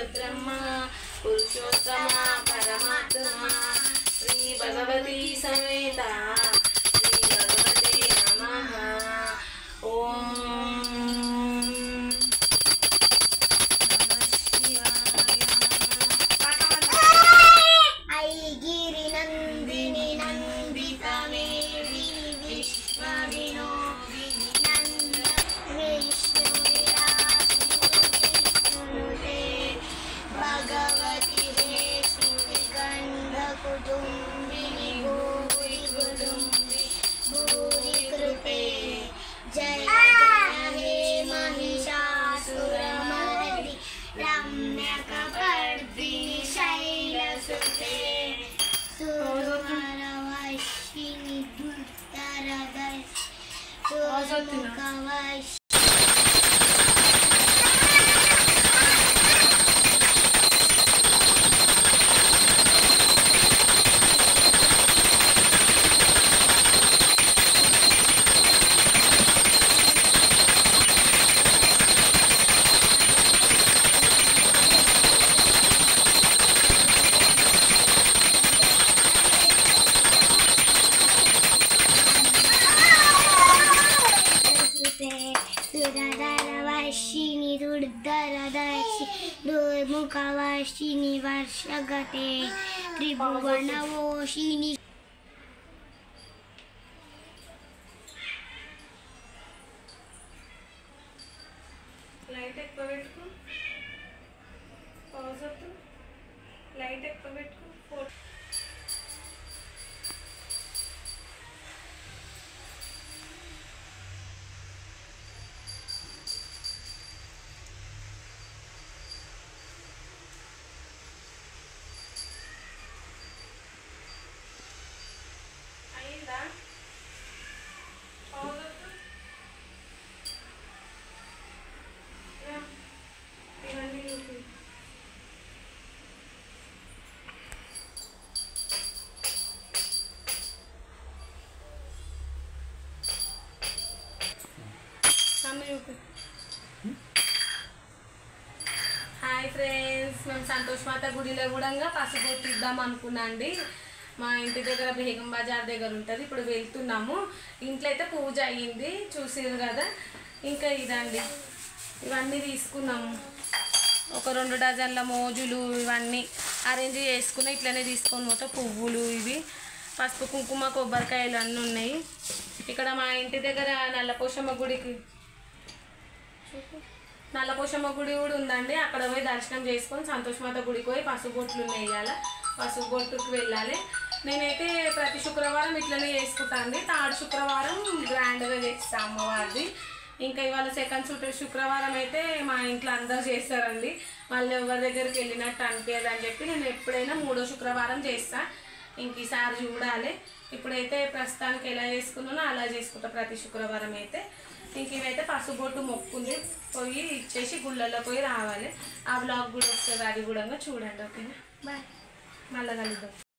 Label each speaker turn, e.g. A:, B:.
A: परब्रह्म पुरुषोत्तम परमात्मा श्री भगवती समेता श्री भगवते नमः। ओम
B: मुखवासिनी वर्षगते त्रिभुवनवोषिणी
A: लाइट ఎక్కువ పెట్టుకో పాజ్ అవుతు లైట్ ఎక్కువ పెట్టుకో హాయ్ ఫ్రెండ్స్, మేము సంతోష్ మాత గుడిలో కూడా పసుపు ఇద్దాం అనుకున్నా అండి. మా ఇంటి దగ్గర బేగం బజార్ దగ్గర ఉంటుంది. ఇప్పుడు వెళ్తున్నాము. ఇంట్లో అయితే పూజ అయ్యింది, చూసారు కదా. ఇంకా ఇదండి, ఇవన్నీ తీసుకున్నాము. ఒక 2 డజన్ల మోజులు ఇవన్నీ అరేంజ్ చేసుకుని ఇట్లనే తీసుకొని పోతే పువ్వులు, ఇవి పసుపు కుంకుమ కొబ్బరికాయలు అన్నీ ఉన్నాయి. ఇక్కడ మా ఇంటి దగ్గర నల్లపోషమ్మ గుడికి నల్లపోషమ్మ గుడి కూడా ఉందండి. అక్కడ పోయి దర్శనం చేసుకొని సంతోష్ మాత గుడికి పోయి పసుపు బొట్లు వేయాలి. పసుపు బొట్టుకు వెళ్ళాలి. నేనైతే ప్రతి శుక్రవారం ఇట్లనే చేసుకుంటాను అండి. 3rd శుక్రవారం గ్రాండ్గా చేస్తాను అమ్మవారిది. ఇంకా ఇవాళ 2nd శుక్రవారం అయితే మా ఇంట్లో అందరూ చేస్తారండి. వాళ్ళు ఎవరి దగ్గరికి వెళ్ళినట్టు అనిపించదు అని చెప్పి నేను ఎప్పుడైనా 3వ శుక్రవారం చేస్తాను. ఇంక ఈసారి చూడాలి. ఇప్పుడైతే ప్రస్తుతానికి ఎలా చేసుకున్నానో అలా చేసుకుంటా ప్రతి శుక్రవారం అయితే. ఇంక ఇవైతే పసుపు బొట్టు మొక్కుంది, పోయి ఇచ్చేసి గుళ్ళల్లో పోయి రావాలి. ఆ బ్లాగ్ కూడా వస్తుంది, అది కూడా చూడండి. ఓకేనా, బాయ్, మళ్ళీ కలుద్దాం.